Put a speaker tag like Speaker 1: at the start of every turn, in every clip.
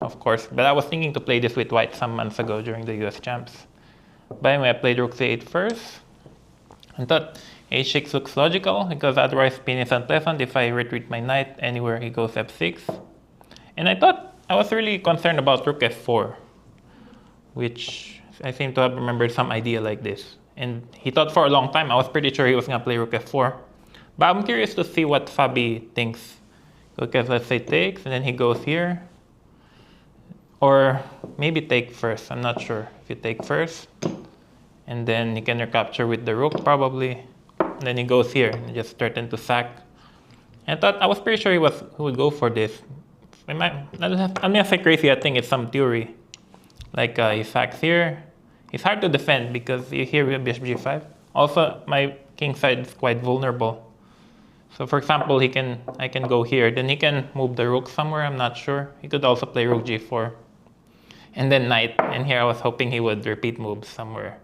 Speaker 1: of course. But I was thinking to play this with white some months ago during the US champs. But anyway, I played rook c8 first. I thought h6 looks logical, because otherwise pin is unpleasant if I retreat my knight anywhere he goes f6. And I thought I was really concerned about rook f4, which I seem to have remembered some idea like this. And he thought for a long time, I was pretty sure he was going to play rook f4. But I'm curious to see what Fabi thinks. Because let's say takes, and then he goes here. Or maybe take first, I'm not sure. If you take first, and then he can recapture with the rook probably. And then he goes here and just threaten to sack. And I was pretty sure he would go for this. I'm not say crazy, I think it's some theory. Like he sacks here. It's hard to defend because you hear with bishop g5. Also, my king side is quite vulnerable. So for example, I can go here. Then he can move the rook somewhere, I'm not sure. He could also play rook g4. And then knight. And here I was hoping he would repeat moves somewhere.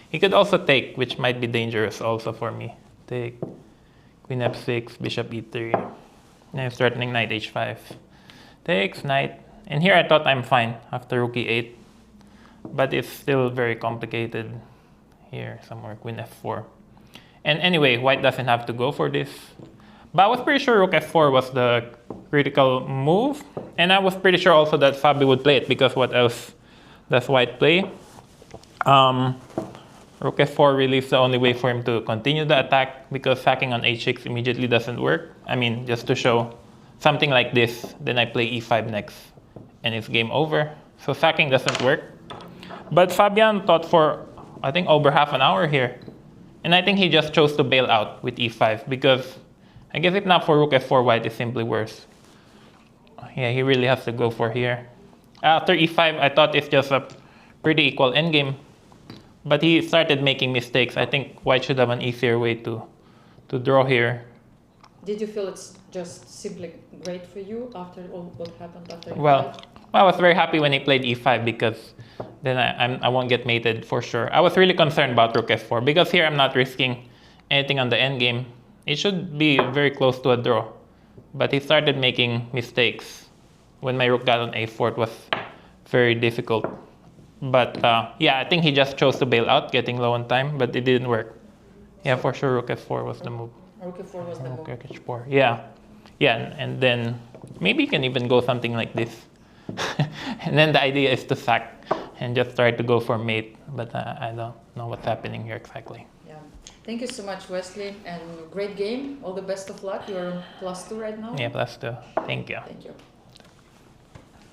Speaker 1: He could also take, which might be dangerous also for me. Take, queen f6, bishop e3. And I'm threatening knight h5. Takes, knight. And here I thought I'm fine after rook e8. But it's still very complicated here somewhere, queen f4. And anyway, white doesn't have to go for this. But I was pretty sure rook f4 was the critical move. And I was pretty sure also that Fabi would play it, because what else does white play? Rook f4 really is the only way for him to continue the attack, because sacking on h6 immediately doesn't work. I mean, just to show something like this, then I play e5 next, and it's game over. So sacking doesn't work. But Fabian thought for, I think, over half an hour here. And I think he just chose to bail out with e5, because I guess if not for rook f4, white is simply worse. Yeah, he really has to go for here. After e5, I thought it's just a pretty equal endgame. But he started making mistakes. I think white should have an easier way to draw here.
Speaker 2: Did you feel it's just simply great for you after all what happened after e5?
Speaker 1: Well, I was very happy when he played e5, because then I won't get mated for sure. I was really concerned about rook f4, because here I'm not risking anything on the endgame. It should be very close to a draw. But he started making mistakes. When my rook got on a4, it was very difficult. But yeah, I think he just chose to bail out, getting low on time, but it didn't work. Yeah, for sure, rook f4 was the move.
Speaker 2: Rook f4 was the move.
Speaker 1: Rook h4, yeah. Yeah, and then maybe you can even go something like this. And then the idea is to sack and just try to go for mate, but I don't know what's happening here exactly.
Speaker 2: Yeah. Thank you so much, Wesley, and great game. All the best of luck. You're +2 right now.
Speaker 1: Yeah, +2. Thank you.
Speaker 2: Thank you.